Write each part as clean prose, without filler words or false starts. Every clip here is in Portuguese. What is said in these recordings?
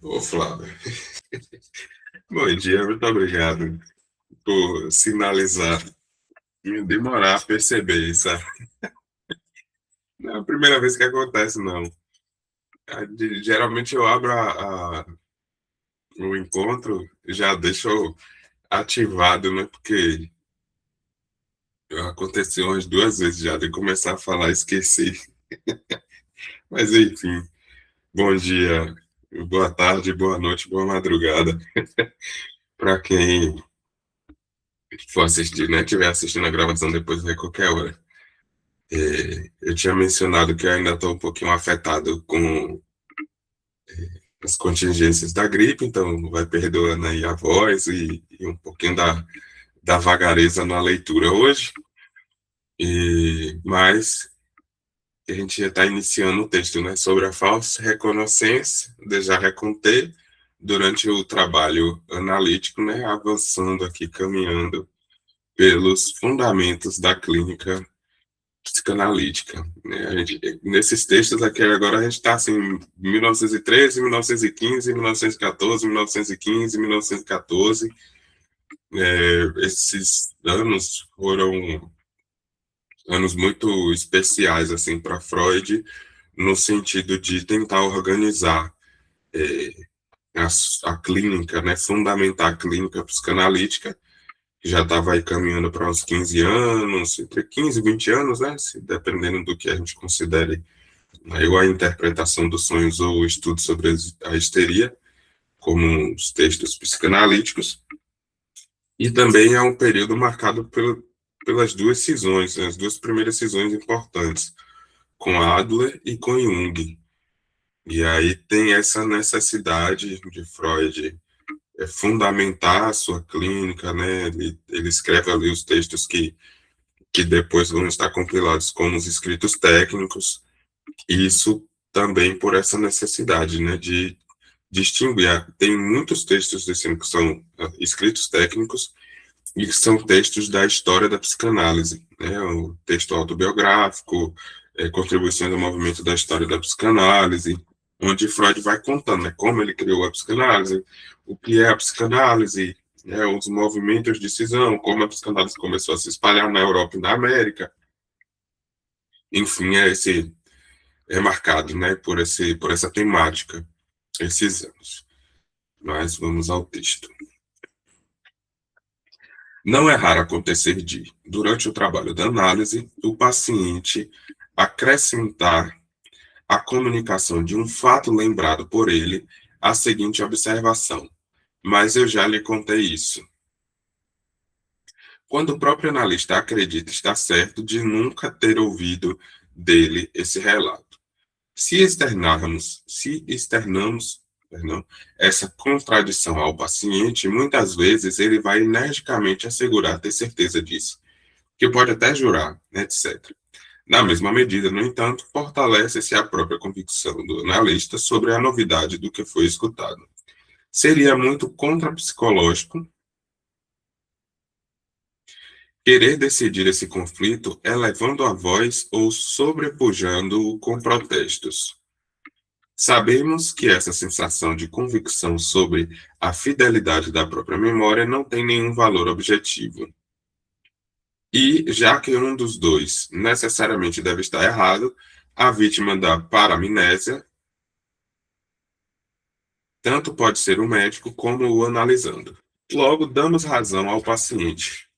Ô, Flávio, bom dia, muito obrigado por sinalizar e demorar a perceber isso. Não é a primeira vez que acontece, não. Geralmente eu abro o encontro, já deixo ativado, né? Porque aconteceu umas duas vezes já de começar a falar, esqueci. Mas enfim, bom dia, boa tarde, boa noite, boa madrugada para quem for assistir, né? Estiver assistindo a gravação depois de qualquer hora. Eu tinha mencionado que eu ainda estou um pouquinho afetado com as contingências da gripe, então vai perdoando aí a voz e um pouquinho da vagareza na leitura hoje. Mas a gente já está iniciando o texto, né, sobre a falsa reconnaissance de Jacques Conté durante o trabalho analítico, né, avançando aqui, caminhando pelos fundamentos da clínica psicanalítica, né? Nesses textos aqui agora a gente está assim, 1913, 1915, 1914, 1915, 1914. Esses anos foram anos muito especiais assim para Freud, no sentido de tentar organizar é, a, a clínica, né? Fundamentar a clínica psicanalítica, que já estava aí caminhando para uns 15 anos, entre 15 e 20 anos, né? Dependendo do que a gente considere ou a interpretação dos sonhos ou o estudo sobre a histeria, como os textos psicanalíticos, e também é um período marcado pelas duas cisões, né, as duas primeiras cisões importantes, com Adler e com Jung. E aí tem essa necessidade de Freud fundamentar a sua clínica, né? Ele escreve ali os textos que depois vão estar compilados como os escritos técnicos, e isso também por essa necessidade, né, de distinguir. Tem muitos textos desse que são escritos técnicos e que são textos da história da psicanálise, né, o texto autobiográfico, contribuições ao movimento da história da psicanálise, onde Freud vai contando, né, como ele criou a psicanálise, o que é a psicanálise, né, os movimentos de cisão, como a psicanálise começou a se espalhar na Europa e na América. Enfim, é marcado, né, por essa temática esses anos. Mas vamos ao texto. Não é raro acontecer de, durante o trabalho da análise, o paciente acrescentar à comunicação de um fato lembrado por ele a seguinte observação: mas eu já lhe contei isso. Quando o próprio analista acredita estar certo de nunca ter ouvido dele esse relato. Se externamos, perdão, essa contradição ao paciente, muitas vezes ele vai energicamente assegurar ter certeza disso, que pode até jurar, etc. Na mesma medida, no entanto, fortalece-se a própria convicção do analista sobre a novidade do que foi escutado. Seria muito contrapsicológico querer decidir esse conflito elevando a voz ou sobrepujando-o com protestos. Sabemos que essa sensação de convicção sobre a fidelidade da própria memória não tem nenhum valor objetivo. E, já que um dos dois necessariamente deve estar errado, a vítima da paramnésia tanto pode ser o médico como o analisando. Logo, damos razão ao paciente.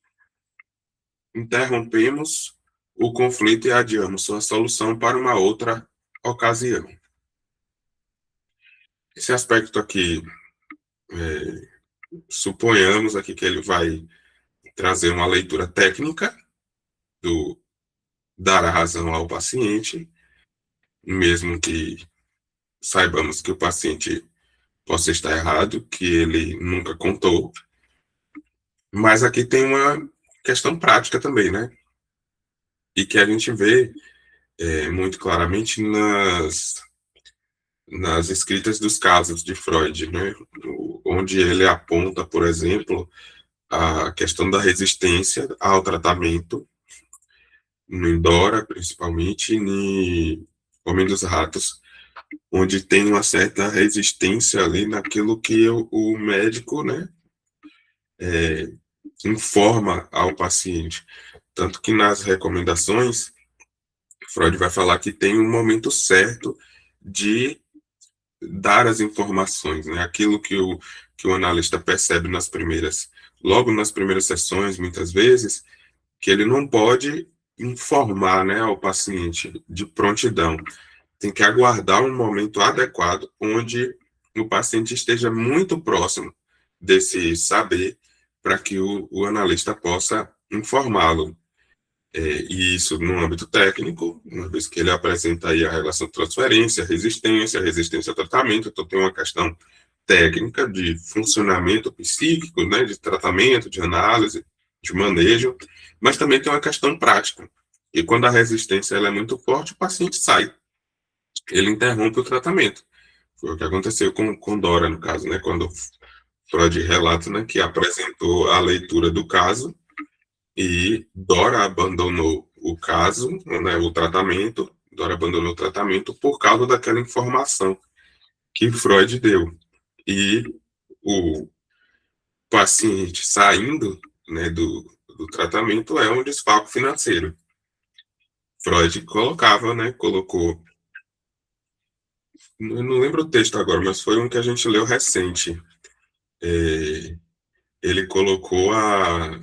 Interrompemos o conflito e adiamos sua solução para uma outra ocasião. Esse aspecto aqui, suponhamos aqui que ele vai trazer uma leitura técnica do dar a razão ao paciente, mesmo que saibamos que o paciente possa estar errado, que ele nunca contou. Mas aqui tem uma questão prática também, né? E que a gente vê muito claramente nas escritas dos casos de Freud, né? Onde ele aponta, por exemplo, a questão da resistência ao tratamento, no Dora, principalmente, no Homem dos Ratos, onde tem uma certa resistência ali naquilo que o médico, né, é, informa ao paciente. Tanto que nas recomendações, Freud vai falar que tem um momento certo de dar as informações, né? Aquilo que o analista percebe logo nas primeiras sessões, muitas vezes, que ele não pode informar, né, ao paciente de prontidão. Tem que aguardar um momento adequado onde o paciente esteja muito próximo desse saber para que o analista possa informá-lo. E isso no âmbito técnico, uma vez que ele apresenta aí a relação de transferência, resistência ao tratamento, então tem uma questão técnica de funcionamento psíquico, né, de tratamento, de análise, de manejo, mas também tem uma questão prática. E quando a resistência ela é muito forte, o paciente sai, ele interrompe o tratamento. Foi o que aconteceu com Dora, no caso, né, quando Freud relata, né, que apresentou a leitura do caso e Dora abandonou o caso, né, o tratamento, Dora abandonou o tratamento por causa daquela informação que Freud deu. E o paciente saindo, né, do tratamento é um desfalque financeiro. Freud colocava, né, colocou, não lembro o texto agora, mas foi um que a gente leu recente. É, ele colocou a.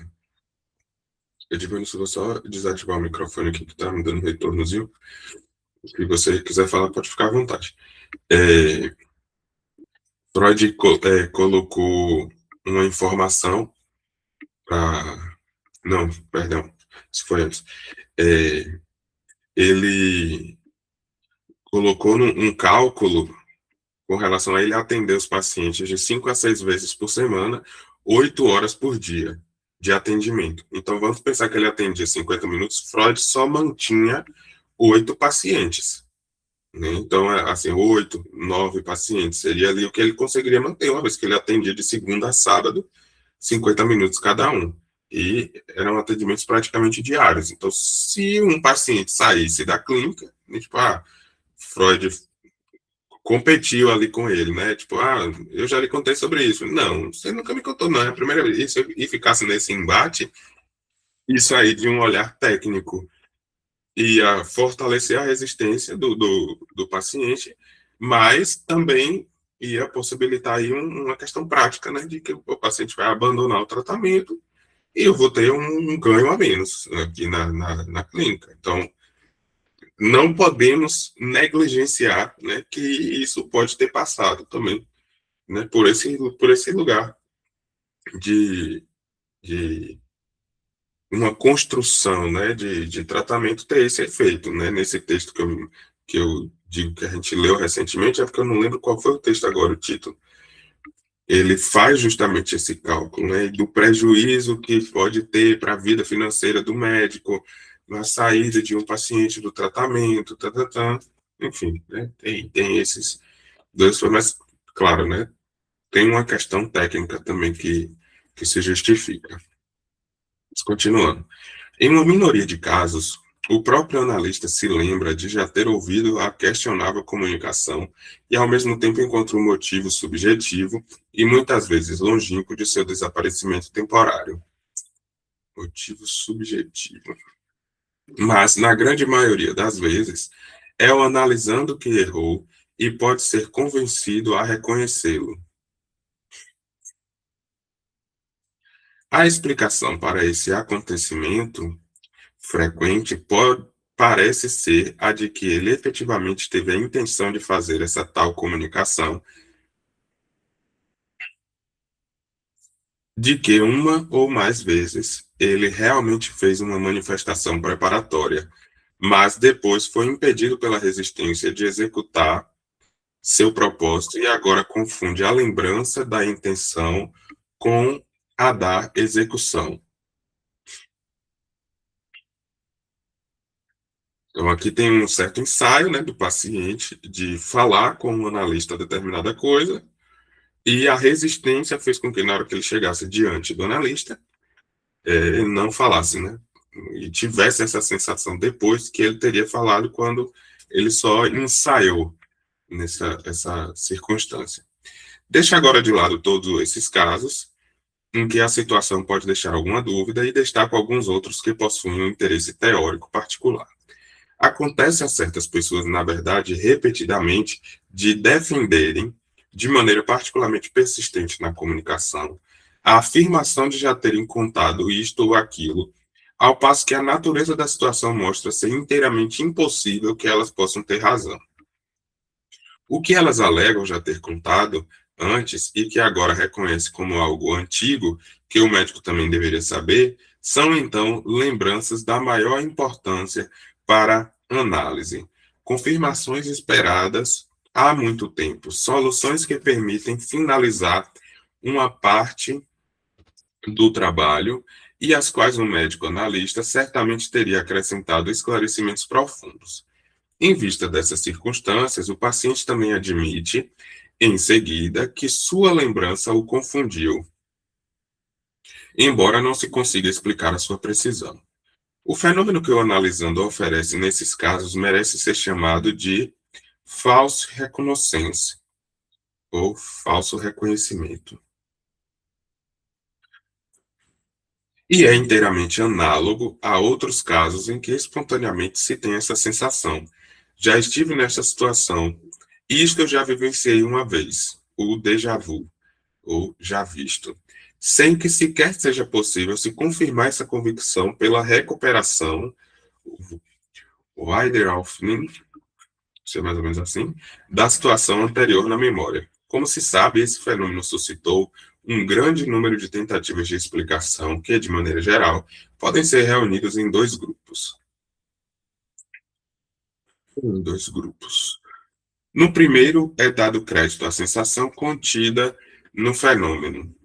Eu digo, se vou só desativar o microfone aqui que tá me dando um retornozinho. Se você quiser falar, pode ficar à vontade. É, Freud colocou uma informação para. Não, perdão, isso foi antes. É, ele colocou um cálculo com relação a ele atender os pacientes de 5 a 6 vezes por semana, 8 horas por dia de atendimento. Então, vamos pensar que ele atendia 50 minutos, Freud só mantinha 8 pacientes. Né? Então, assim, 8, 9 pacientes seria ali o que ele conseguiria manter, uma vez que ele atendia de segunda a sábado, 50 minutos cada um. E eram atendimentos praticamente diários. Então, se um paciente saísse da clínica, né, tipo, Freud competiu ali com ele, né? Tipo, eu já lhe contei sobre isso. Não, você nunca me contou, não. É a primeira vez. E ficasse nesse embate, isso aí de um olhar técnico ia fortalecer a resistência do paciente, mas também ia possibilitar aí uma questão prática, né? De que o paciente vai abandonar o tratamento e eu vou ter um ganho a menos aqui na clínica. Então, não podemos negligenciar, né, que isso pode ter passado também, né, por esse lugar de, de uma construção, né, de tratamento ter esse efeito, né, nesse texto que eu digo que a gente leu recentemente, é porque eu não lembro qual foi o texto agora, o título. Ele faz justamente esse cálculo, né, do prejuízo que pode ter para a vida financeira do médico, na saída de um paciente do tratamento, enfim, né, tem esses dois, mas, claro, né, tem uma questão técnica também que se justifica. Mas, continuando. Em uma minoria de casos, o próprio analista se lembra de já ter ouvido a questionável comunicação e, ao mesmo tempo, encontra um motivo subjetivo e, muitas vezes, longínquo de seu desaparecimento temporário. Motivo subjetivo. Mas, na grande maioria das vezes, é o analisando que errou e pode ser convencido a reconhecê-lo. A explicação para esse acontecimento frequente parece ser a de que ele efetivamente teve a intenção de fazer essa tal comunicação, de que uma ou mais vezes ele realmente fez uma manifestação preparatória, mas depois foi impedido pela resistência de executar seu propósito e agora confunde a lembrança da intenção com a da execução. Então, aqui tem um certo ensaio, né, do paciente de falar com o analista determinada coisa, e a resistência fez com que, na hora que ele chegasse diante do analista, ele não falasse, né? E tivesse essa sensação depois que ele teria falado quando ele só ensaiou, essa circunstância. Deixa agora de lado todos esses casos em que a situação pode deixar alguma dúvida e destaco alguns outros que possuem um interesse teórico particular. Acontece a certas pessoas, na verdade, repetidamente, de defenderem, de maneira particularmente persistente na comunicação, a afirmação de já terem contado isto ou aquilo, ao passo que a natureza da situação mostra ser inteiramente impossível que elas possam ter razão. O que elas alegam já ter contado antes e que agora reconhece como algo antigo, que o médico também deveria saber, são então lembranças da maior importância para análise, confirmações esperadas há muito tempo, soluções que permitem finalizar uma parte do trabalho e às quais o médico analista certamente teria acrescentado esclarecimentos profundos. Em vista dessas circunstâncias, o paciente também admite, em seguida, que sua lembrança o confundiu, embora não se consiga explicar a sua precisão. O fenômeno que o analisando oferece nesses casos merece ser chamado de false reconnaissance, ou falso reconhecimento. E é inteiramente análogo a outros casos em que espontaneamente se tem essa sensação. Já estive nessa situação, isto eu já vivenciei uma vez, o déjà vu, ou já visto, sem que sequer seja possível se confirmar essa convicção pela recuperação, o Wiederauffning, se é mais ou menos assim, da situação anterior na memória. Como se sabe, esse fenômeno suscitou um grande número de tentativas de explicação que, de maneira geral, podem ser reunidos em dois grupos. No primeiro, é dado crédito à sensação contida no fenômeno,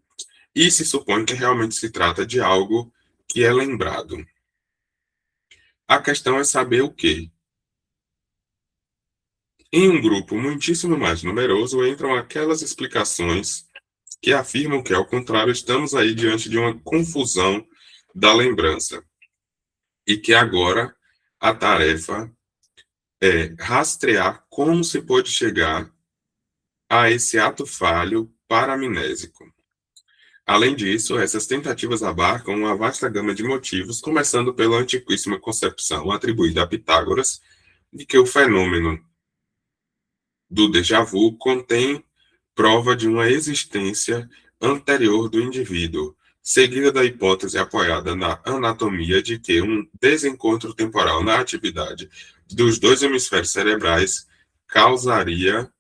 e se supõe que realmente se trata de algo que é lembrado. A questão é saber o quê. Em um grupo muitíssimo mais numeroso entram aquelas explicações que afirmam que, ao contrário, estamos aí diante de uma confusão da lembrança e que agora a tarefa é rastrear como se pode chegar a esse ato falho paramnésico. Além disso, essas tentativas abarcam uma vasta gama de motivos, começando pela antiquíssima concepção atribuída a Pitágoras de que o fenômeno do déjà vu contém prova de uma existência anterior do indivíduo, seguida da hipótese apoiada na anatomia de que um desencontro temporal na atividade dos dois hemisférios cerebrais causaria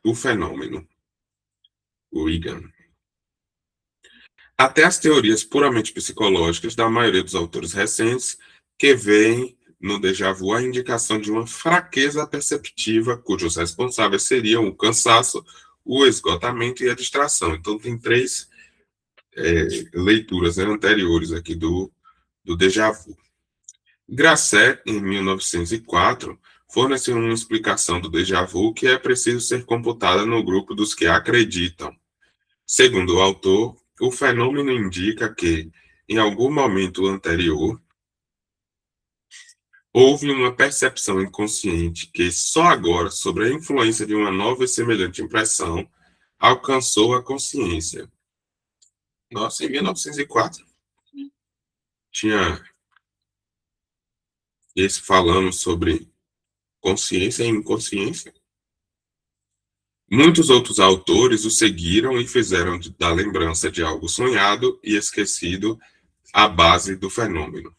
o fenômeno, o IGAN. Até as teorias puramente psicológicas da maioria dos autores recentes que veem no déjà vu a indicação de uma fraqueza perceptiva, cujos responsáveis seriam o cansaço, o esgotamento e a distração. Então, tem três leituras anteriores aqui do déjà vu. Grasset, em 1904, forneceu uma explicação do déjà vu que é preciso ser computada no grupo dos que acreditam. Segundo o autor, o fenômeno indica que, em algum momento anterior, houve uma percepção inconsciente que, só agora, sob a influência de uma nova e semelhante impressão, alcançou a consciência. Nossa, em 1904, tinha esse falando sobre consciência e inconsciência. Muitos outros autores o seguiram e fizeram da lembrança de algo sonhado e esquecido a base do fenômeno.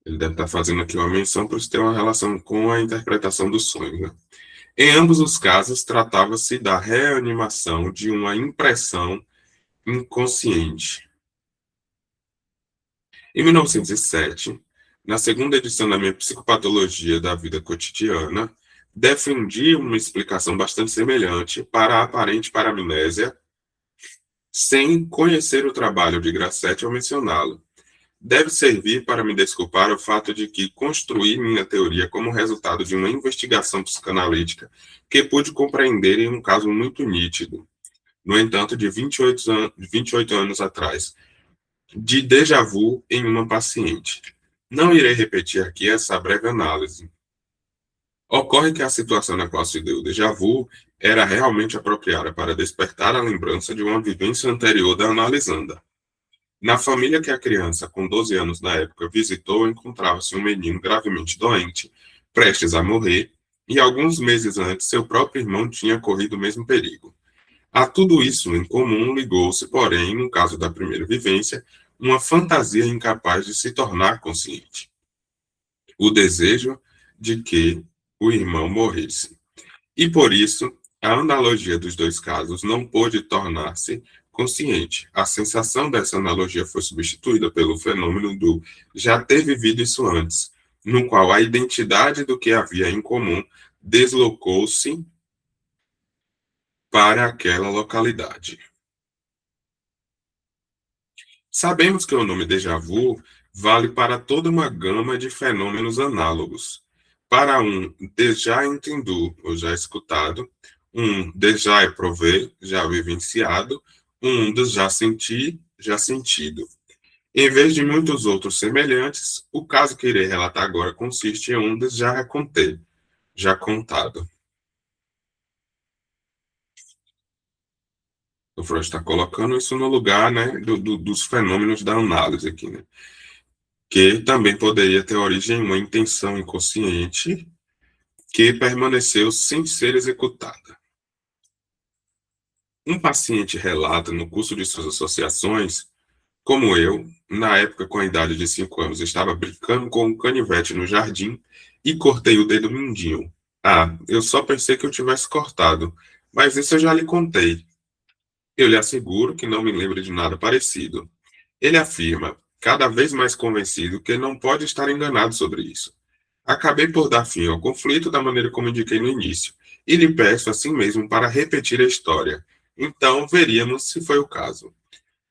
Ele deve estar fazendo aqui uma menção para isso ter uma relação com a interpretação do sonho. Né? Em ambos os casos, tratava-se da reanimação de uma impressão inconsciente. Em 1907, na segunda edição da minha Psicopatologia da Vida Cotidiana, defendi uma explicação bastante semelhante para a aparente paramnésia, sem conhecer o trabalho de Grasset ou mencioná-lo. Deve servir para me desculpar o fato de que construí minha teoria como resultado de uma investigação psicanalítica que pude compreender em um caso muito nítido, no entanto, de 28 anos atrás, de déjà vu em uma paciente. Não irei repetir aqui essa breve análise. Ocorre que a situação na qual se deu o déjà vu era realmente apropriada para despertar a lembrança de uma vivência anterior da analisanda. Na família que a criança, com 12 anos na época, visitou, encontrava-se um menino gravemente doente, prestes a morrer, e alguns meses antes seu próprio irmão tinha corrido o mesmo perigo. A tudo isso em comum ligou-se, porém, no caso da primeira vivência, uma fantasia incapaz de se tornar consciente. O desejo de que o irmão morresse. E por isso, a analogia dos dois casos não pôde tornar-se consciente. A sensação dessa analogia foi substituída pelo fenômeno do já ter vivido isso antes, no qual a identidade do que havia em comum deslocou-se para aquela localidade. Sabemos que o nome déjà vu vale para toda uma gama de fenômenos análogos. Para um déjà entendu, ou já escutado, um déjà éprouvé, já vivenciado, um déjà senti, já sentido. Em vez de muitos outros semelhantes, o caso que irei relatar agora consiste em um déjà raconté, já contado. O Freud está colocando isso no lugar, né, dos fenômenos da análise aqui, né? Que também poderia ter origem em uma intenção inconsciente que permaneceu sem ser executada. Um paciente relata no curso de suas associações, como eu, na época com a idade de 5 anos, estava brincando com um canivete no jardim e cortei o dedo mindinho. Ah, eu só pensei que eu tivesse cortado, mas isso eu já lhe contei. Eu lhe asseguro que não me lembro de nada parecido. Ele afirma, cada vez mais convencido, que não pode estar enganado sobre isso. Acabei por dar fim ao conflito da maneira como indiquei no início, e lhe peço assim mesmo para repetir a história. Então, veríamos se foi o caso.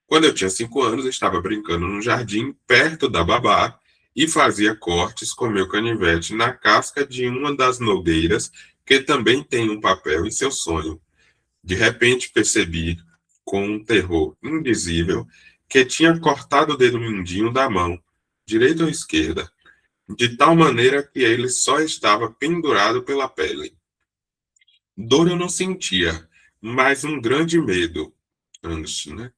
Quando eu tinha 5 anos, estava brincando no jardim, perto da babá, e fazia cortes com meu canivete na casca de uma das nogueiras, que também tem um papel em seu sonho. De repente, percebi, com um terror indizível, que tinha cortado o dedo mindinho da mão, direita ou esquerda, de tal maneira que ele só estava pendurado pela pele. Dor eu não sentia, mas um grande medo. Antes, né?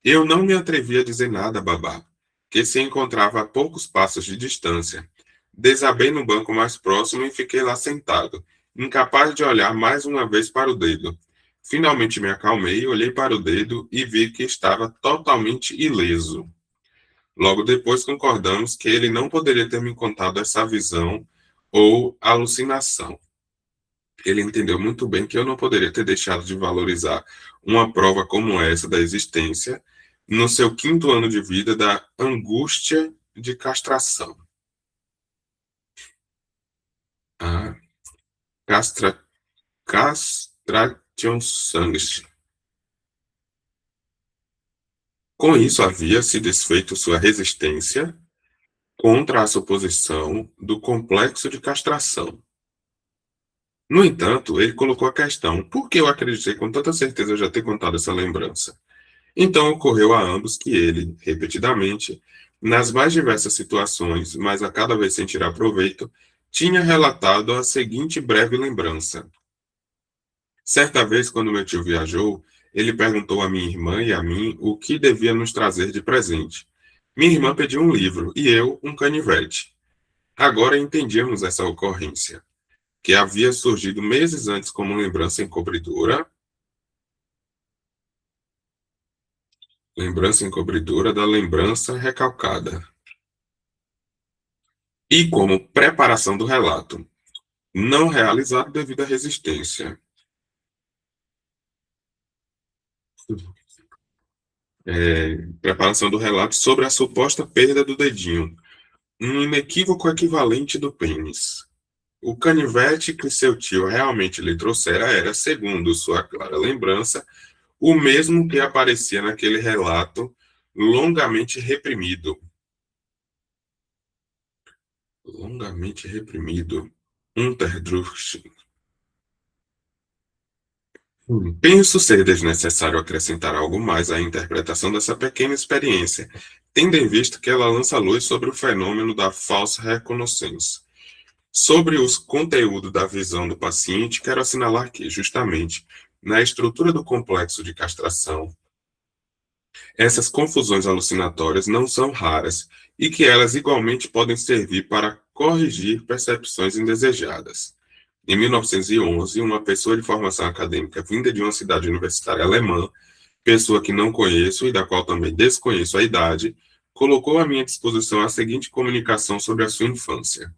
Eu não me atrevi a dizer nada a babá, que se encontrava a poucos passos de distância. Desabei no banco mais próximo e fiquei lá sentado, incapaz de olhar mais uma vez para o dedo. Finalmente me acalmei, olhei para o dedo e vi que estava totalmente ileso. Logo depois concordamos que ele não poderia ter me contado essa visão ou alucinação. Ele entendeu muito bem que eu não poderia ter deixado de valorizar uma prova como essa da existência no seu 5º ano de vida da angústia de castração. A castrationangst. Com isso havia se desfeito sua resistência contra a suposição do complexo de castração. No entanto, ele colocou a questão: por que eu acreditei com tanta certeza já ter contado essa lembrança? Então ocorreu a ambos que ele, repetidamente, nas mais diversas situações, mas a cada vez sem tirar proveito, tinha relatado a seguinte breve lembrança. Certa vez, quando meu tio viajou, ele perguntou a minha irmã e a mim o que devia nos trazer de presente. Minha irmã pediu um livro e eu um canivete. Agora entendíamos essa ocorrência, que havia surgido meses antes como lembrança encobridora da lembrança recalcada, e como preparação do relato, não realizado devido à resistência. Preparação do relato sobre a suposta perda do dedinho, um inequívoco equivalente do pênis. O canivete que seu tio realmente lhe trouxera era, segundo sua clara lembrança, o mesmo que aparecia naquele relato longamente reprimido. Longamente reprimido. Unterdrückt. Penso ser desnecessário acrescentar algo mais à interpretação dessa pequena experiência, tendo em vista que ela lança luz sobre o fenômeno da falsa reconnaissance. Sobre os conteúdos da visão do paciente, quero assinalar que, justamente, na estrutura do complexo de castração, essas confusões alucinatórias não são raras e que elas igualmente podem servir para corrigir percepções indesejadas. Em 1911, uma pessoa de formação acadêmica vinda de uma cidade universitária alemã, pessoa que não conheço e da qual também desconheço a idade, colocou à minha disposição a seguinte comunicação sobre a sua infância.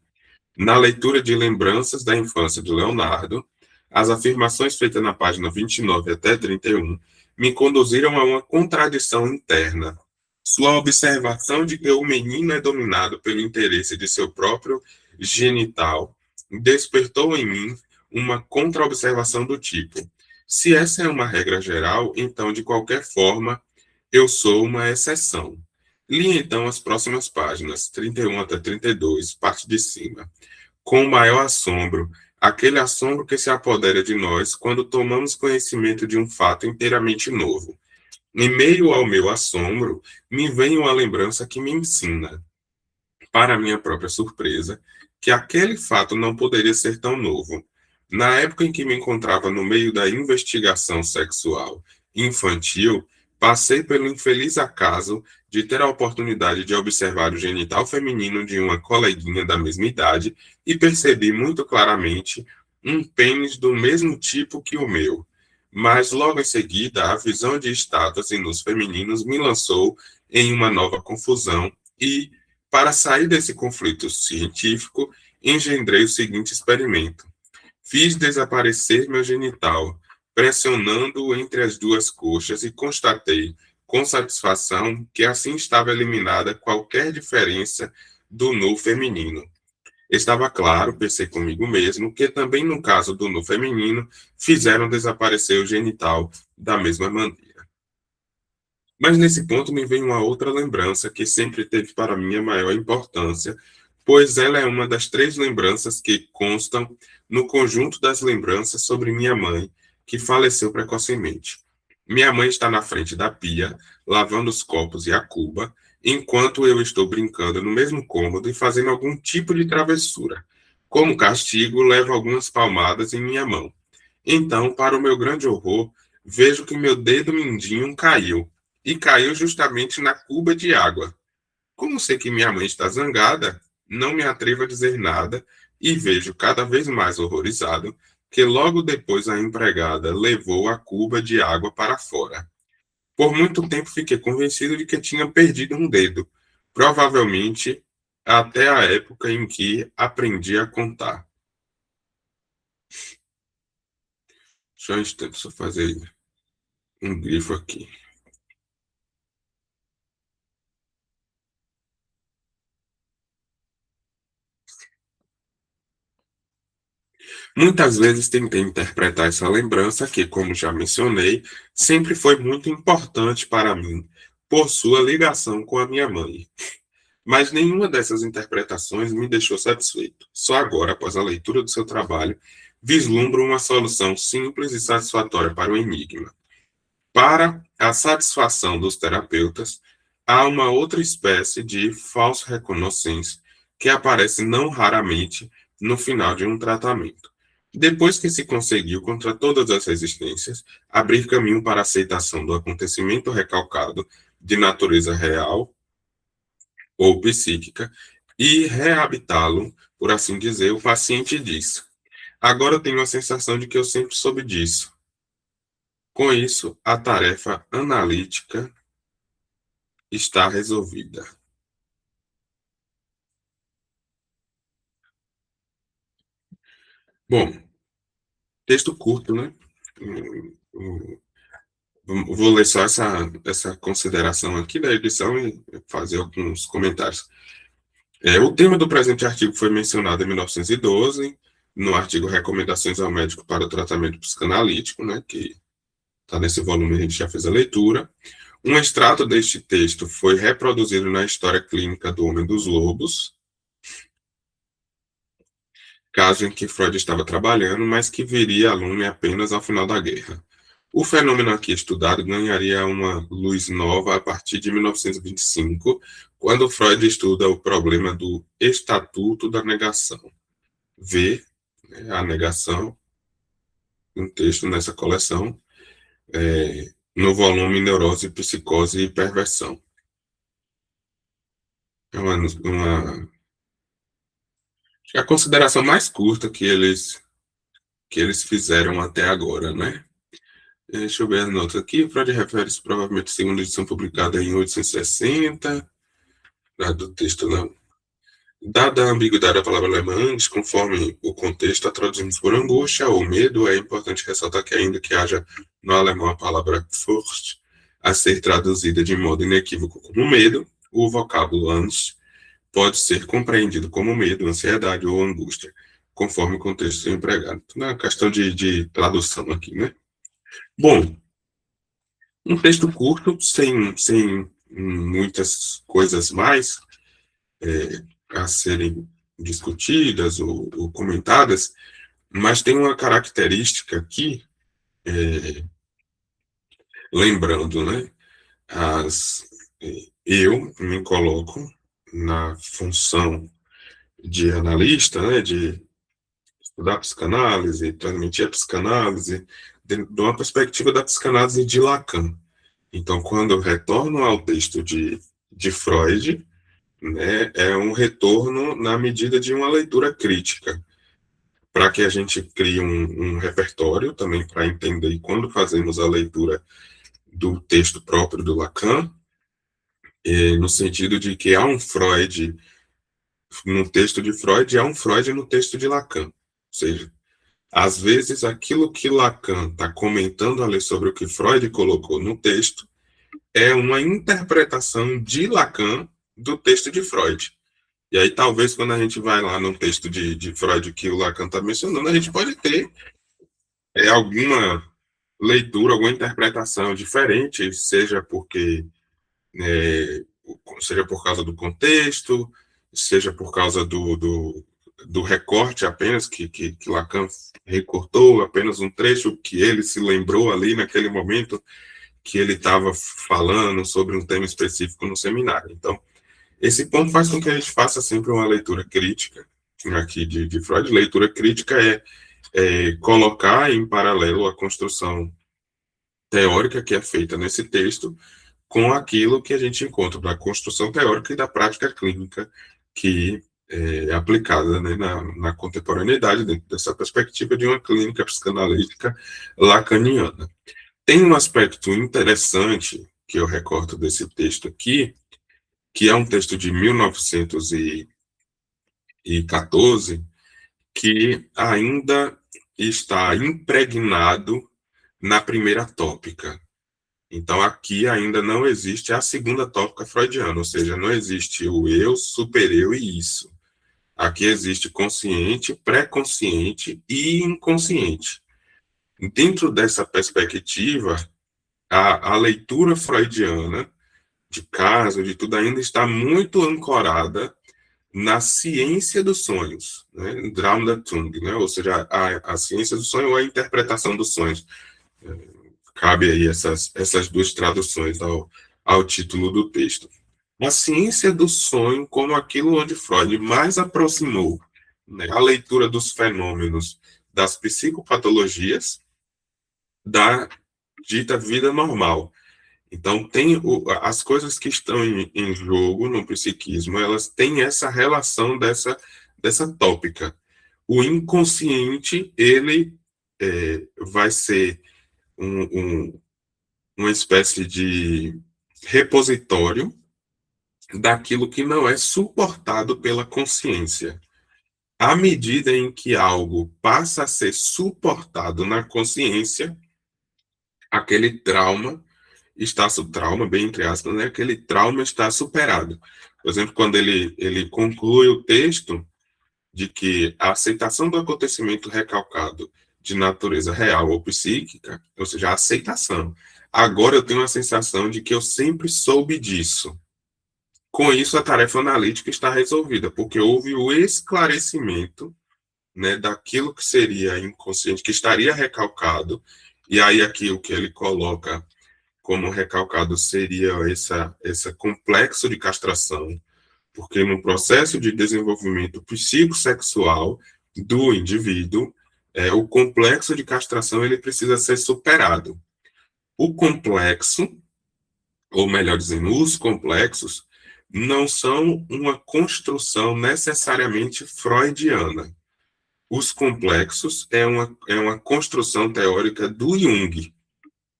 Na leitura de Lembranças da Infância de Leonardo, as afirmações feitas na página 29 até 31 me conduziram a uma contradição interna. Sua observação de que o menino é dominado pelo interesse de seu próprio genital despertou em mim uma contra-observação do tipo: se essa é uma regra geral, então, de qualquer forma, eu sou uma exceção. Li então as próximas páginas, 31 até 32, parte de cima, com o maior assombro, aquele assombro que se apodera de nós quando tomamos conhecimento de um fato inteiramente novo. Em meio ao meu assombro, me vem uma lembrança que me ensina, para minha própria surpresa, que aquele fato não poderia ser tão novo. Na época em que me encontrava no meio da investigação sexual infantil, passei pelo infeliz acaso de ter a oportunidade de observar o genital feminino de uma coleguinha da mesma idade e percebi muito claramente um pênis do mesmo tipo que o meu. Mas logo em seguida, a visão de estátuas e nus femininos me lançou em uma nova confusão e, para sair desse conflito científico, engendrei o seguinte experimento. Fiz desaparecer meu genital, pressionando-o entre as duas coxas e constatei, com satisfação, que assim estava eliminada qualquer diferença do nu feminino. Estava claro, pensei comigo mesmo, que também no caso do nu feminino, fizeram desaparecer o genital da mesma maneira. Mas nesse ponto me vem uma outra lembrança que sempre teve para mim a maior importância, pois ela é uma das três lembranças que constam no conjunto das lembranças sobre minha mãe, que faleceu precocemente. Minha mãe está na frente da pia, lavando os copos e a cuba, enquanto eu estou brincando no mesmo cômodo e fazendo algum tipo de travessura. Como castigo, levo algumas palmadas em minha mão. Então, para o meu grande horror, vejo que meu dedo mindinho caiu, e caiu justamente na cuba de água. Como sei que minha mãe está zangada, não me atrevo a dizer nada e vejo cada vez mais horrorizado que logo depois a empregada levou a cuba de água para fora. Por muito tempo fiquei convencido de que tinha perdido um dedo, provavelmente até a época em que aprendi a contar. Só um instante, só fazer um grifo aqui. Muitas vezes tentei interpretar essa lembrança, que, como já mencionei, sempre foi muito importante para mim, por sua ligação com a minha mãe. Mas nenhuma dessas interpretações me deixou satisfeito. Só agora, após a leitura do seu trabalho, vislumbro uma solução simples e satisfatória para o enigma. Para a satisfação dos terapeutas, há uma outra espécie de false reconnaissance que aparece não raramente no final de um tratamento. Depois que se conseguiu, contra todas as resistências, abrir caminho para a aceitação do acontecimento recalcado de natureza real ou psíquica e reabitá-lo, por assim dizer, o paciente diz: agora eu tenho a sensação de que eu sempre soube disso. Com isso, a tarefa analítica está resolvida. Bom, texto curto, né? Vou ler só essa consideração aqui da edição e fazer alguns comentários. O tema do presente artigo foi mencionado em 1912, no artigo Recomendações ao Médico para o Tratamento Psicanalítico, né, que está nesse volume, a gente já fez a leitura. Um extrato deste texto foi reproduzido na História Clínica do Homem dos Lobos, caso em que Freud estava trabalhando, mas que viria a lume apenas ao final da guerra. O fenômeno aqui estudado ganharia uma luz nova a partir de 1925, quando Freud estuda o problema do estatuto da negação. Vê, né, a negação, um texto nessa coleção, no volume Neurose, Psicose e Perversão. É a consideração mais curta que eles fizeram até agora, né? Deixa eu ver as notas aqui. Freud refere-se provavelmente à segunda edição publicada em 1860, do texto não. Dada a ambiguidade da palavra alemã, conforme o contexto, a traduzimos por angústia ou medo, é importante ressaltar que, ainda que haja no alemão a palavra Furcht a ser traduzida de modo inequívoco como medo, o vocábulo Angst pode ser compreendido como medo, ansiedade ou angústia, conforme o contexto empregado. Não é uma questão de tradução aqui, né? Bom, um texto curto, sem muitas coisas mais a serem discutidas ou comentadas, mas tem uma característica aqui, lembrando, né? Eu me coloco na função de analista, né, de estudar psicanálise, transmitir a psicanálise, de uma perspectiva da psicanálise de Lacan. Então, quando eu retorno ao texto de Freud, né, é um retorno na medida de uma leitura crítica, para que a gente crie um repertório também para entender quando fazemos a leitura do texto próprio do Lacan, no sentido de que há um Freud no texto de Freud e há um Freud no texto de Lacan. Ou seja, às vezes aquilo que Lacan está comentando ali sobre o que Freud colocou no texto é uma interpretação de Lacan do texto de Freud. E aí, talvez, quando a gente vai lá no texto de Freud que o Lacan está mencionando, a gente pode ter alguma leitura, alguma interpretação diferente, seja por causa do contexto, seja por causa do recorte apenas, que Lacan recortou apenas um trecho que ele se lembrou ali naquele momento que ele estava falando sobre um tema específico no seminário. Então, esse ponto faz com que a gente faça sempre uma leitura crítica aqui de Freud. Leitura crítica é colocar em paralelo a construção teórica que é feita nesse texto com aquilo que a gente encontra da construção teórica e da prática clínica que é aplicada, né, na contemporaneidade, dentro dessa perspectiva de uma clínica psicanalítica lacaniana. Tem um aspecto interessante que eu recordo desse texto aqui, que é um texto de 1914, que ainda está impregnado na primeira tópica. Então, aqui ainda não existe a segunda tópica freudiana, ou seja, não existe o eu, supereu e isso. Aqui existe consciente, pré-consciente e inconsciente. Dentro dessa perspectiva, a leitura freudiana de caso, de tudo, ainda está muito ancorada na ciência dos sonhos, né? Traumdeutung, né? Ou seja, a ciência do sonho ou a interpretação dos sonhos. Cabe aí essas duas traduções ao título do texto. A ciência do sonho como aquilo onde Freud mais aproximou, né, a leitura dos fenômenos das psicopatologias da dita vida normal. Então, as coisas que estão em jogo no psiquismo, elas têm essa relação dessa tópica. O inconsciente, ele vai ser uma espécie de repositório daquilo que não é suportado pela consciência. À medida em que algo passa a ser suportado na consciência, aquele trauma bem entre aspas, né? Aquele trauma está superado. Por exemplo, quando ele conclui o texto de que a aceitação do acontecimento recalcado de natureza real ou psíquica, ou seja, a aceitação. Agora eu tenho a sensação de que eu sempre soube disso. Com isso, a tarefa analítica está resolvida, porque houve o esclarecimento, né, daquilo que seria inconsciente, que estaria recalcado, E aí aqui o que ele coloca como recalcado seria esse complexo de castração, porque no processo de desenvolvimento psicossexual do indivíduo, o complexo de castração ele precisa ser superado. O complexo, ou melhor dizendo, os complexos, não são uma construção necessariamente freudiana. Os complexos é uma construção teórica do Jung,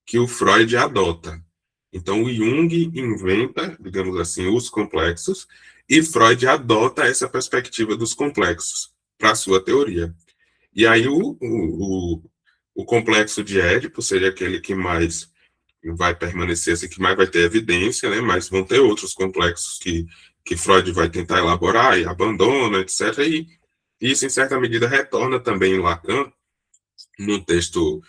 que o Freud adota. Então, o Jung inventa, digamos assim, os complexos, e Freud adota essa perspectiva dos complexos para a sua teoria. E aí, o complexo de Édipo seria aquele que mais vai permanecer, assim, que mais vai ter evidência, né? Mas vão ter outros complexos que Freud vai tentar elaborar e abandona, etc. E isso, em certa medida, retorna também em Lacan, no texto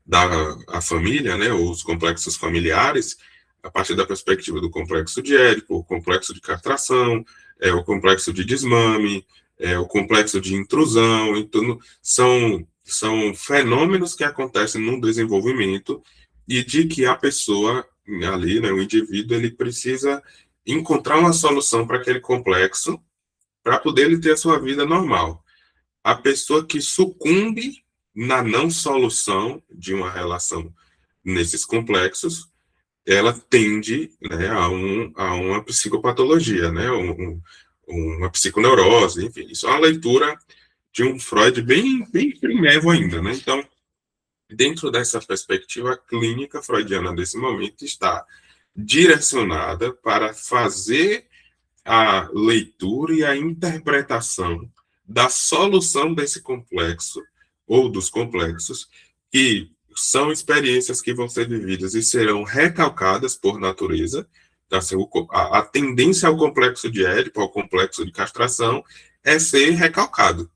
da a família, né, os complexos familiares, a partir da perspectiva do complexo de Édipo, o complexo de castração, o complexo de desmame, o complexo de intrusão, então, são fenômenos que acontecem no desenvolvimento e de que a pessoa ali, né, o indivíduo, ele precisa encontrar uma solução para aquele complexo para poder ele ter a sua vida normal. A pessoa que sucumbe na não solução de uma relação nesses complexos, ela tende, né, a uma psicopatologia, né, uma psiconeurose, enfim. Isso é uma leitura de um Freud bem primevo ainda, né? Então, dentro dessa perspectiva, a clínica freudiana desse momento está direcionada para fazer a leitura e a interpretação da solução desse complexo ou dos complexos, que são experiências que vão ser vividas e serão recalcadas por natureza. Então, assim, a tendência ao complexo de Édipo, ao complexo de castração, é ser recalcado.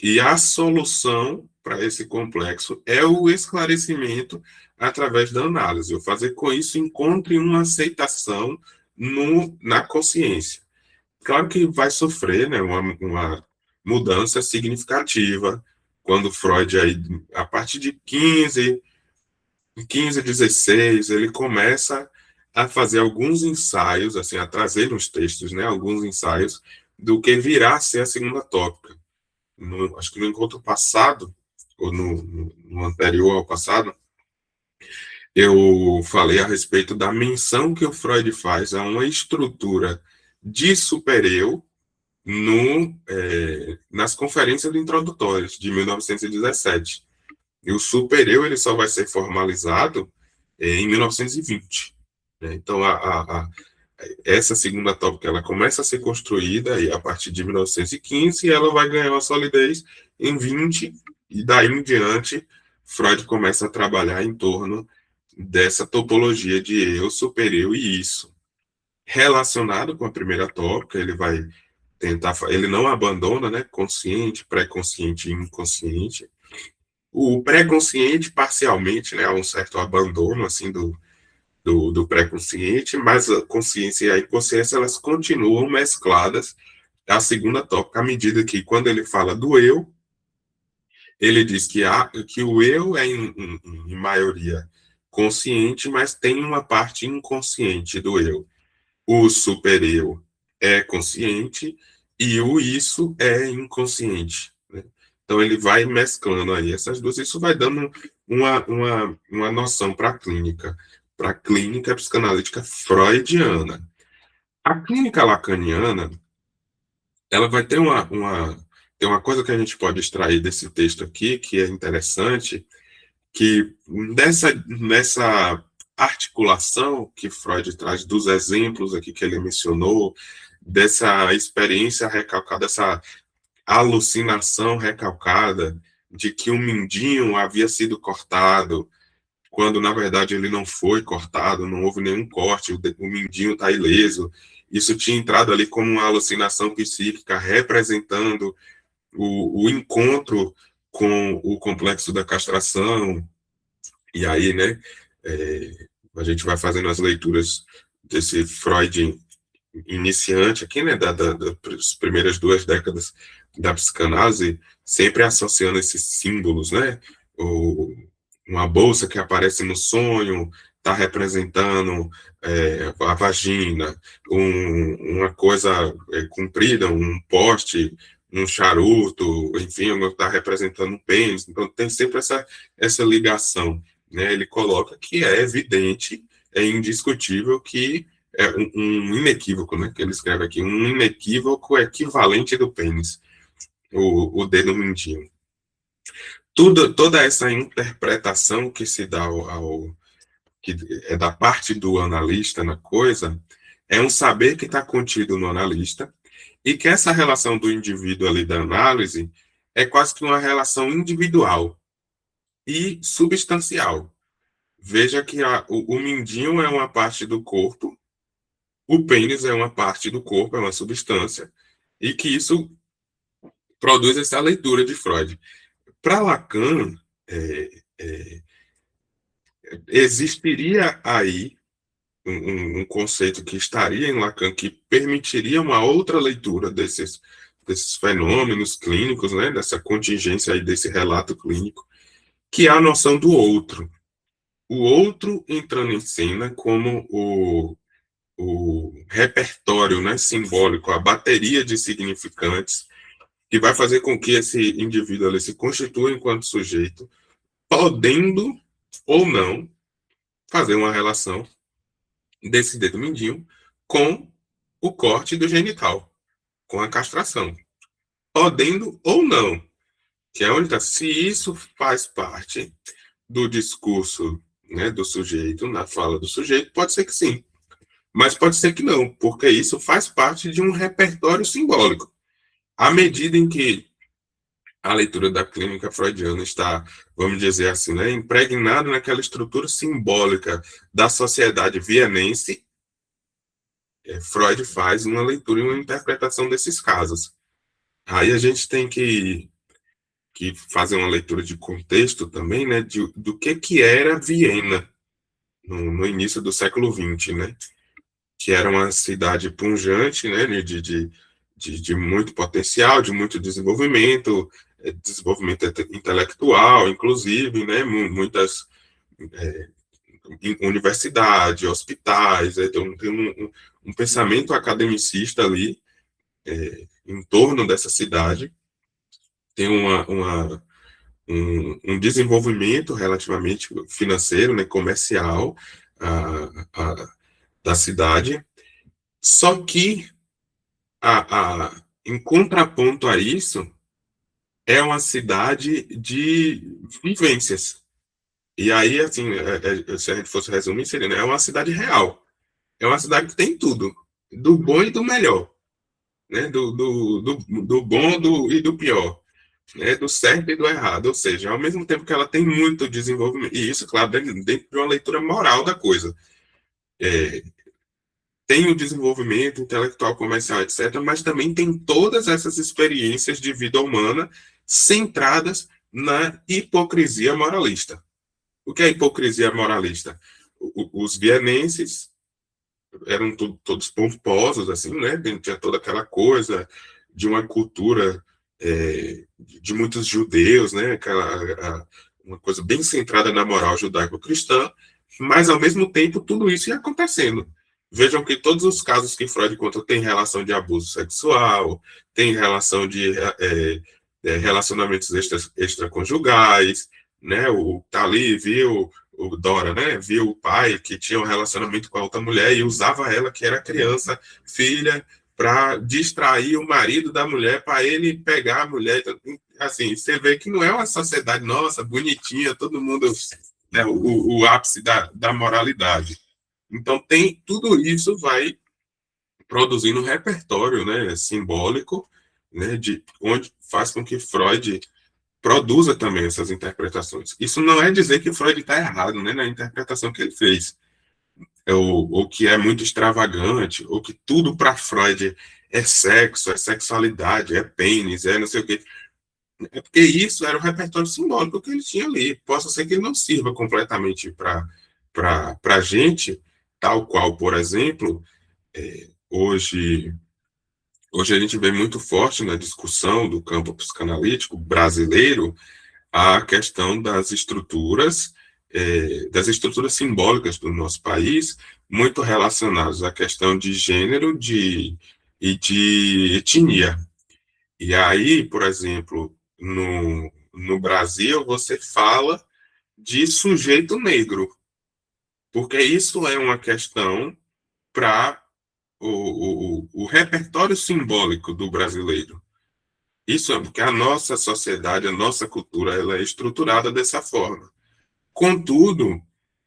E a solução para esse complexo é o esclarecimento através da análise. Eu fazer com isso encontre uma aceitação na consciência. Claro que vai sofrer, né, uma mudança significativa quando Freud, aí, a partir de 15, 16, ele começa a fazer alguns ensaios, assim, a trazer nos textos, né, alguns ensaios do que virá a ser a segunda tópica. Acho que no encontro passado, ou no anterior ao passado, eu falei a respeito da menção que o Freud faz a uma estrutura de supereu nas conferências introdutórias de 1917. E o supereu ele só vai ser formalizado em 1920. Né? Então, essa segunda tópica ela começa a ser construída a partir de 1915 e ela vai ganhar uma solidez em 20, e daí em diante, Freud começa a trabalhar em torno dessa topologia de eu, supereu e isso. Relacionado com a primeira tópica, ele vai ele não abandona, né, consciente, pré-consciente e inconsciente. O pré-consciente, parcialmente, né, há um certo abandono, assim, do pré-consciente, mas a consciência e a inconsciência, elas continuam mescladas à segunda tópica, à medida que, quando ele fala do eu, ele diz que o eu é, em maioria, consciente, mas tem uma parte inconsciente do eu. O supereu é consciente e o isso é inconsciente. Né? Então, ele vai mesclando aí essas duas, isso vai dando uma noção para a clínica psicanalítica freudiana. A clínica lacaniana, ela vai ter tem uma coisa que a gente pode extrair desse texto aqui, que é interessante, que nessa articulação que Freud traz dos exemplos aqui que ele mencionou, dessa experiência recalcada, dessa alucinação recalcada de que um mindinho havia sido cortado, quando na verdade ele não foi cortado, não houve nenhum corte, o mindinho está ileso. Isso tinha entrado ali como uma alucinação psíquica, representando o encontro com o complexo da castração. E aí, né, a gente vai fazendo as leituras desse Freud iniciante aqui, né, das primeiras 2 décadas da psicanálise, sempre associando esses símbolos, né, uma bolsa que aparece no sonho está representando a vagina, uma coisa comprida, um poste, um charuto, enfim, está representando um pênis. Então, tem sempre essa ligação. Né? Ele coloca que é evidente, é indiscutível que é um inequívoco, né? Que ele escreve aqui, um inequívoco equivalente do pênis, o dedo mindinho. Toda essa interpretação que se dá que é da parte do analista na coisa, é um saber que está contido no analista, e que essa relação do indivíduo ali da análise é quase que uma relação individual e substancial. Veja que o mindinho é uma parte do corpo, o pênis é uma parte do corpo, é uma substância, e que isso produz essa leitura de Freud. Para Lacan, é, é, existiria aí um conceito que estaria em Lacan que permitiria uma outra leitura desses fenômenos clínicos, né, dessa contingência aí desse relato clínico, que é a noção do outro. O outro entrando em cena como o repertório, né, simbólico, a bateria de significantes que vai fazer com que esse indivíduo ali se constitua enquanto sujeito, podendo ou não fazer uma relação desse dedo mindinho com o corte do genital, com a castração, podendo ou não, que é onde está. Se isso faz parte do discurso, né, do sujeito, na fala do sujeito, pode ser que sim, mas pode ser que não, porque isso faz parte de um repertório simbólico. À medida em que a leitura da clínica freudiana está, vamos dizer assim, né, impregnada naquela estrutura simbólica da sociedade vienense, Freud faz uma leitura e uma interpretação desses casos. Aí a gente tem que fazer uma leitura de contexto também, né, do que era Viena no início do século XX, né, que era uma cidade pujante, né, de muito potencial, de muito desenvolvimento intelectual, inclusive, né, muitas universidades, hospitais, então tem um pensamento academicista ali em torno dessa cidade, tem um desenvolvimento relativamente financeiro, né, comercial da cidade, só que em contraponto a isso, é uma cidade de vivências. E aí, assim, se a gente fosse resumir, seria, né, é uma cidade real. É uma cidade que tem tudo, do bom e do melhor, né, do bom e do pior, né, do certo e do errado. Ou seja, ao mesmo tempo que ela tem muito desenvolvimento, e isso, claro, dentro de uma leitura moral da coisa. Tem o desenvolvimento intelectual, comercial, etc., mas também tem todas essas experiências de vida humana centradas na hipocrisia moralista. O que é hipocrisia moralista? Os vienenses eram todos pomposos, assim, né? Tinha toda aquela coisa de uma cultura de muitos judeus, né? Uma coisa bem centrada na moral judaico-cristã, mas, ao mesmo tempo, tudo isso ia acontecendo. Vejam que todos os casos que Freud conta têm relação de abuso sexual, tem relação de relacionamentos extraconjugais, né? O tá ali viu o Dora, né? Viu o pai que tinha um relacionamento com a outra mulher e usava ela, que era criança, filha, para distrair o marido da mulher, para ele pegar a mulher. Assim, você vê que não é uma sociedade nossa, bonitinha, todo mundo, né, o ápice da moralidade. Então, tudo isso vai produzindo um repertório, né, simbólico, né, onde faz com que Freud produza também essas interpretações. Isso não é dizer que Freud está errado, né, na interpretação que ele fez, ou que é muito extravagante, ou que tudo para Freud é sexo, é sexualidade, é pênis, é não sei o quê. É porque isso era o repertório simbólico que ele tinha ali. Possa ser que ele não sirva completamente para a gente, tal qual, por exemplo, hoje a gente vê muito forte na discussão do campo psicanalítico brasileiro a questão das estruturas simbólicas do nosso país, muito relacionadas à questão de gênero e de etnia. E aí, por exemplo, no Brasil, você fala de sujeito negro, porque isso é uma questão para o repertório simbólico do brasileiro. Isso é porque a nossa sociedade, a nossa cultura, ela é estruturada dessa forma. Contudo,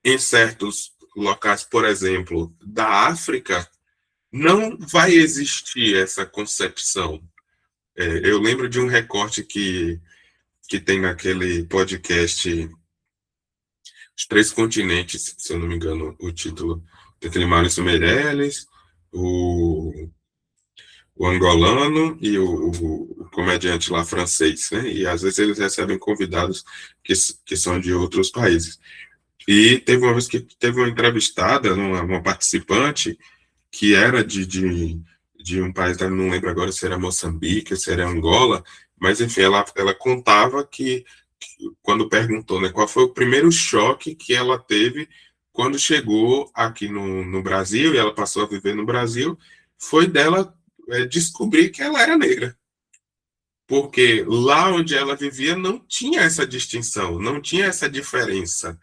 em certos locais, por exemplo, da África, não vai existir essa concepção. Eu lembro de um recorte que tem naquele podcast Os Três Continentes, se eu não me engano, o título, tem aquele Maurício Meirelles, o, o angolano e o comediante lá francês, né? E às vezes eles recebem convidados que são de outros países. E teve uma vez que teve uma entrevistada, uma participante, que era de um país, eu não lembro agora se era Moçambique, se era Angola, mas enfim, ela contava que quando perguntou, né, qual foi o primeiro choque que ela teve quando chegou aqui no Brasil, e ela passou a viver no Brasil, foi dela descobrir que ela era negra. Porque lá onde ela vivia não tinha essa distinção, não tinha essa diferença.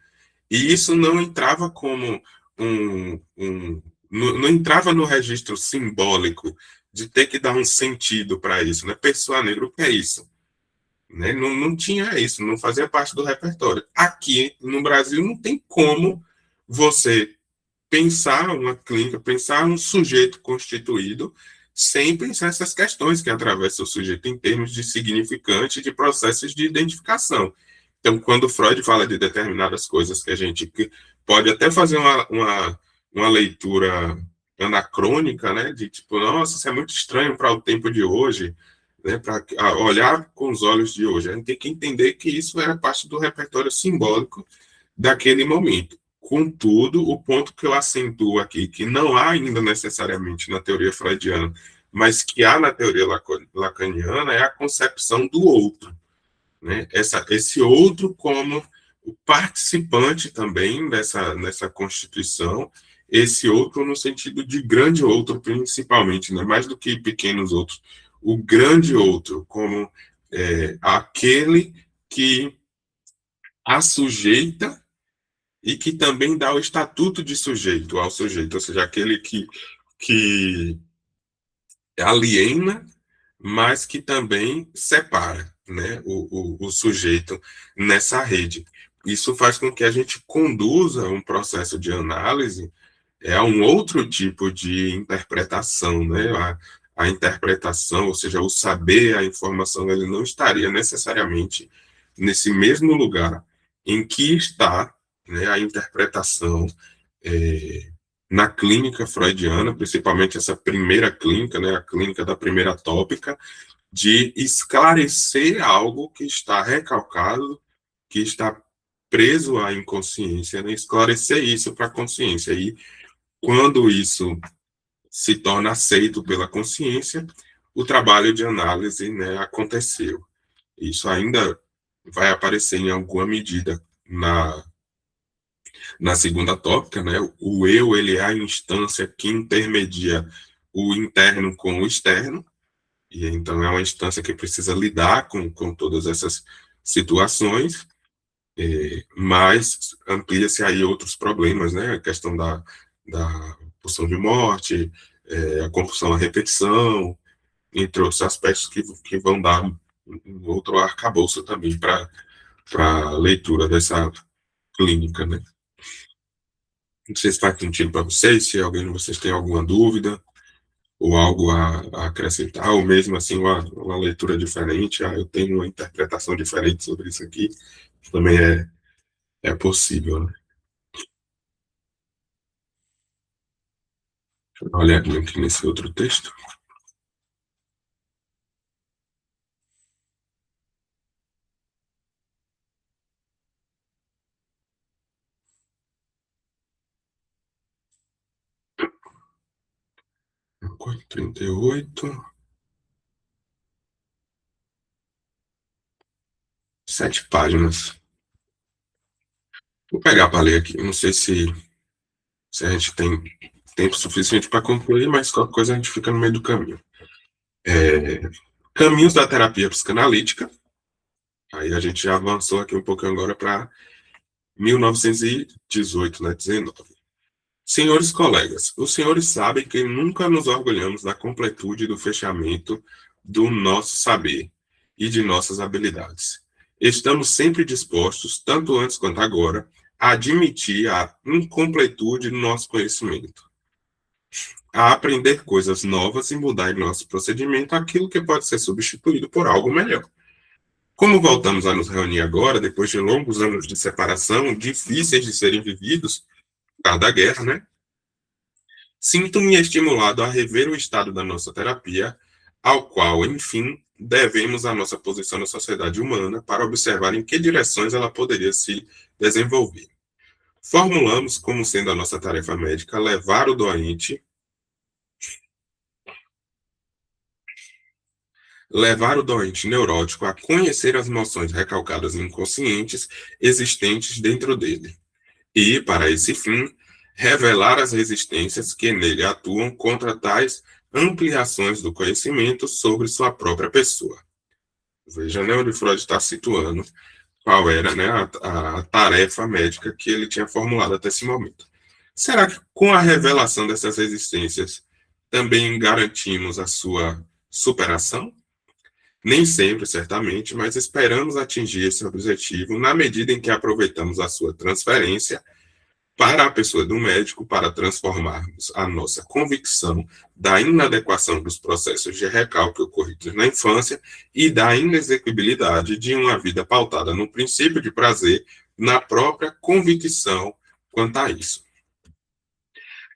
E isso não entrava como não entrava no registro simbólico de ter que dar um sentido para isso, né? Pessoa negra, o que é isso? Né? Não tinha isso, não fazia parte do repertório. Aqui no Brasil não tem como você pensar uma clínica, pensar um sujeito constituído sem pensar essas questões que atravessam o sujeito em termos de significante e de processos de identificação. Então, quando Freud fala de determinadas coisas que a gente pode até fazer uma leitura anacrônica, né, de tipo, nossa, isso é muito estranho para o tempo de hoje, né, para olhar com os olhos de hoje. A gente tem que entender que isso era parte do repertório simbólico daquele momento. Contudo, o ponto que eu acentuo aqui, que não há ainda necessariamente na teoria freudiana, mas que há na teoria lacaniana, é a concepção do outro, né? Esse outro como o participante também nessa constituição, esse outro no sentido de grande outro, principalmente, né? Mais do que pequenos outros, o grande outro, como aquele que assujeita e que também dá o estatuto de sujeito ao sujeito, ou seja, aquele que aliena, mas que também separa, né, o sujeito nessa rede. Isso faz com que a gente conduza um processo de análise a um outro tipo de interpretação, né? A interpretação, ou seja, o saber, a informação, ele não estaria necessariamente nesse mesmo lugar em que está, né, a interpretação é, na clínica freudiana, principalmente essa primeira clínica, né, a clínica da primeira tópica, de esclarecer algo que está recalcado, que está preso à inconsciência, né, esclarecer isso para a consciência. E quando isso se torna aceito pela consciência, o trabalho de análise, né, aconteceu. Isso ainda vai aparecer em alguma medida na segunda tópica, né? O eu, ele é a instância que intermedia o interno com o externo, e então é uma instância que precisa lidar com todas essas situações, mas amplia-se aí outros problemas, né? A questão da pulsão de morte, a compulsão à repetição, entre outros aspectos que vão dar um outro arcabouço também para a leitura dessa clínica, né? Não sei se faz sentido para vocês, se alguém de vocês tem alguma dúvida ou algo a acrescentar, ou mesmo assim uma leitura diferente, eu tenho uma interpretação diferente sobre isso aqui, também é possível, né? Deixa eu dar uma olhadinha aqui nesse outro texto. Quatro 38. 7 páginas. Vou pegar para ler aqui. Não sei se a gente tem tempo suficiente para concluir, mas qualquer coisa a gente fica no meio do caminho. Caminhos da terapia psicanalítica. Aí a gente já avançou aqui um pouquinho agora para 1918, né, 19. Senhores colegas, os senhores sabem que nunca nos orgulhamos da completude e do fechamento do nosso saber e de nossas habilidades. Estamos sempre dispostos, tanto antes quanto agora, a admitir a incompletude do nosso conhecimento, a aprender coisas novas e mudar em nosso procedimento aquilo que pode ser substituído por algo melhor. Como voltamos a nos reunir agora, depois de longos anos de separação, difíceis de serem vividos, por causa da guerra, né? Sinto-me estimulado a rever o estado da nossa terapia, ao qual, enfim, devemos a nossa posição na sociedade humana para observar em que direções ela poderia se desenvolver. Formulamos como sendo a nossa tarefa médica levar o doente neurótico a conhecer as noções recalcadas e inconscientes existentes dentro dele e, para esse fim, revelar as resistências que nele atuam contra tais ampliações do conhecimento sobre sua própria pessoa. Veja, né, onde Freud está situando qual era, né, a tarefa médica que ele tinha formulado até esse momento. Será que com a revelação dessas resistências também garantimos a sua superação? Nem sempre, certamente, mas esperamos atingir esse objetivo na medida em que aproveitamos a sua transferência para a pessoa do médico para transformarmos a nossa convicção da inadequação dos processos de recalque ocorridos na infância e da inexequibilidade de uma vida pautada no princípio de prazer na própria convicção quanto a isso.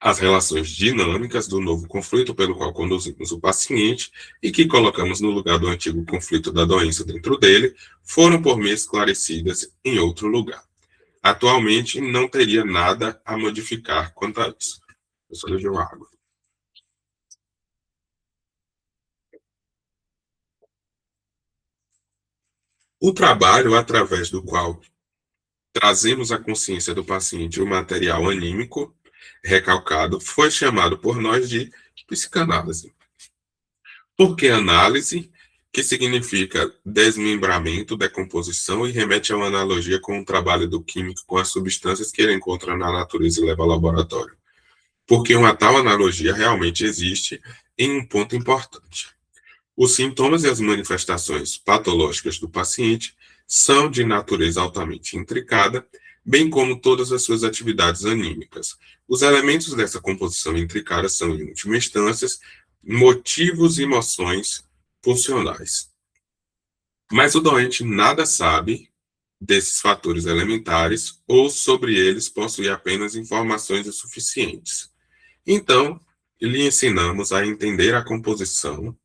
As relações dinâmicas do novo conflito pelo qual conduzimos o paciente e que colocamos no lugar do antigo conflito da doença dentro dele foram por mim esclarecidas em outro lugar. Atualmente, não teria nada a modificar quanto a isso. Eu só bebeu água. O trabalho através do qual trazemos à consciência do paciente o material anímico recalcado foi chamado por nós de psicanálise. Porque análise, que significa desmembramento, decomposição, e remete a uma analogia com o trabalho do químico com as substâncias que ele encontra na natureza e leva ao laboratório. Porque uma tal analogia realmente existe em um ponto importante. Os sintomas e as manifestações patológicas do paciente são de natureza altamente intricada, bem como todas as suas atividades anímicas. Os elementos dessa composição intricada são, em última instância, motivos e emoções funcionais. Mas o doente nada sabe desses fatores elementares ou sobre eles possui apenas informações insuficientes. Então, lhe ensinamos a entender a composição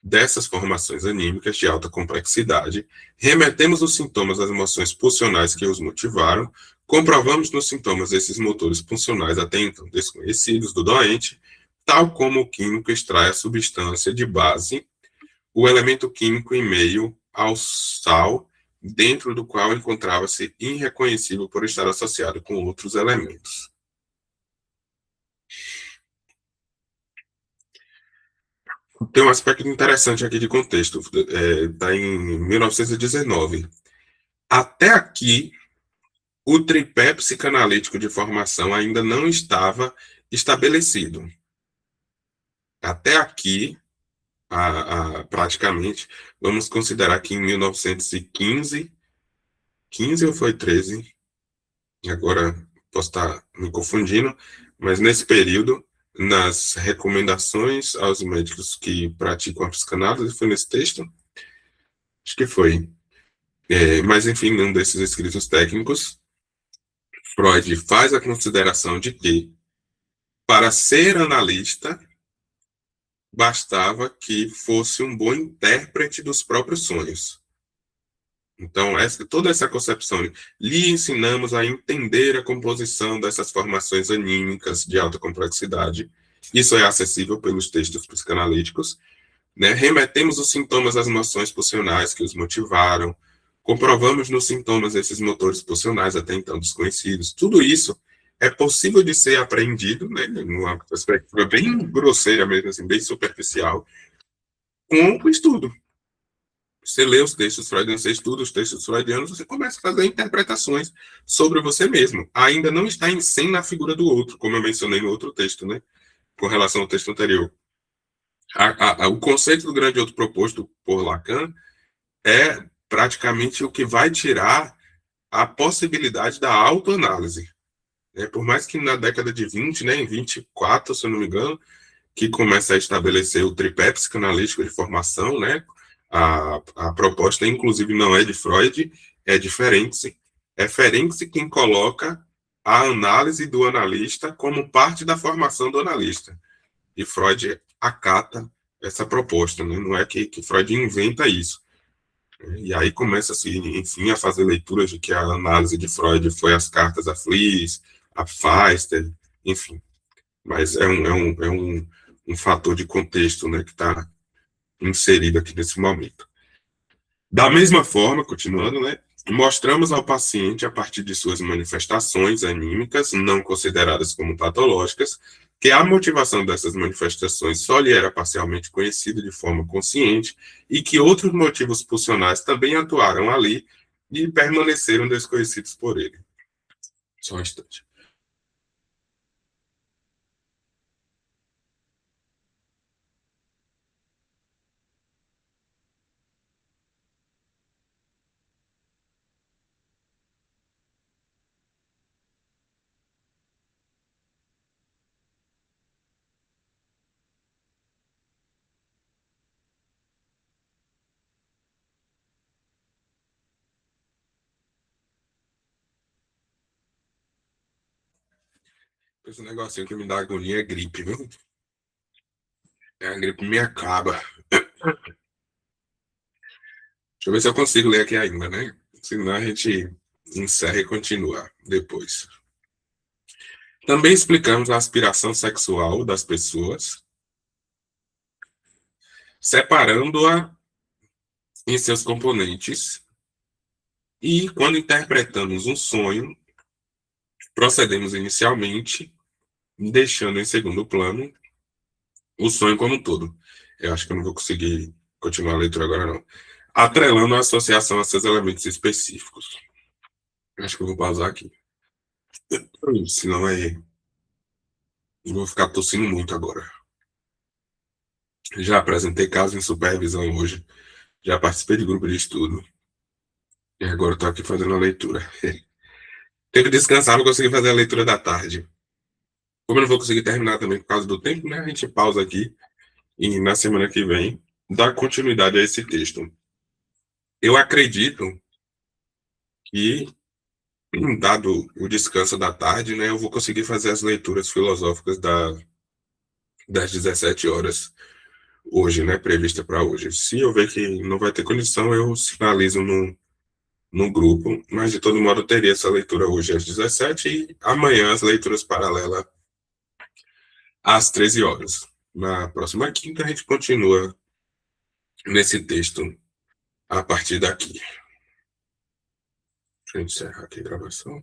dessas formações anímicas de alta complexidade, remetemos os sintomas às emoções pulsionais que os motivaram, comprovamos nos sintomas esses motores pulsionais até então desconhecidos do doente, tal como o químico extrai a substância de base, o elemento químico em meio ao sal, dentro do qual encontrava-se irreconhecível por estar associado com outros elementos. Tem um aspecto interessante aqui de contexto, está em 1919. Até aqui, o tripé psicanalítico de formação ainda não estava estabelecido. Até aqui, praticamente, vamos considerar que em 1915, 15 ou foi 13, agora posso estar me confundindo, mas nesse período, nas recomendações aos médicos que praticam a psicanálise, foi nesse texto? Acho que foi. Mas, enfim, num desses escritos técnicos, Freud faz a consideração de que, para ser analista, bastava que fosse um bom intérprete dos próprios sonhos. Então, toda essa concepção, lhe ensinamos a entender a composição dessas formações anímicas de alta complexidade. Isso é acessível pelos textos psicanalíticos. Né? Remetemos os sintomas às emoções pulsionais que os motivaram, Comprovamos nos sintomas esses motores pulsionais até então desconhecidos. Tudo isso é possível de ser aprendido, né, numa perspectiva bem grosseira mesmo, assim, bem superficial, com o estudo. Você lê os textos freudianos, você estuda os textos freudianos, você começa a fazer interpretações sobre você mesmo. Ainda não está em cena na figura do outro, como eu mencionei no outro texto, né, com relação ao texto anterior. O conceito do grande outro proposto por Lacan é praticamente o que vai tirar a possibilidade da autoanálise. Por mais que na década de 20, né, em 24, se eu não me engano, que começa a estabelecer o tripé psicanalítico de formação, né, a proposta, inclusive, não é de Freud, é de Ferenczi. É Ferenczi quem coloca a análise do analista como parte da formação do analista. E Freud acata essa proposta, né? Não é que Freud inventa isso. E aí começa-se, enfim, a fazer leituras de que a análise de Freud foi as cartas a Fliess, a Pfister, enfim. Mas é um fator de contexto, né, que está inserido aqui nesse momento. Da mesma forma, continuando, né, mostramos ao paciente, a partir de suas manifestações anímicas, não consideradas como patológicas, que a motivação dessas manifestações só lhe era parcialmente conhecida de forma consciente e que outros motivos pulsionais também atuaram ali e permaneceram desconhecidos por ele. Só um instante. Esse negocinho que me dá agonia é gripe, viu? A gripe me acaba. Deixa eu ver se eu consigo ler aqui ainda, né? Senão a gente encerra e continua depois. Também explicamos a aspiração sexual das pessoas, separando-a em seus componentes. E quando interpretamos um sonho, procedemos inicialmente, deixando em segundo plano o sonho como um todo. Eu acho que eu não vou conseguir continuar a leitura agora, não. Atrelando a associação a seus elementos específicos. Acho que eu vou pausar aqui. Senão eu vou ficar tossindo muito agora. Já apresentei caso em supervisão hoje. Já participei de grupo de estudo. E agora estou aqui fazendo a leitura. Tenho que descansar para conseguir fazer a leitura da tarde. Como eu não vou conseguir terminar também por causa do tempo, né? A gente pausa aqui e na semana que vem dá continuidade a esse texto. Eu acredito que, dado o descanso da tarde, né, eu vou conseguir fazer as leituras filosóficas das 17 horas hoje, né, prevista para hoje. Se eu ver que não vai ter condição, eu sinalizo no grupo, mas de todo modo eu teria essa leitura hoje às 17 e amanhã as leituras paralelas às 13 horas. Na próxima quinta a gente continua nesse texto a partir daqui. Deixa eu encerrar aqui a gravação.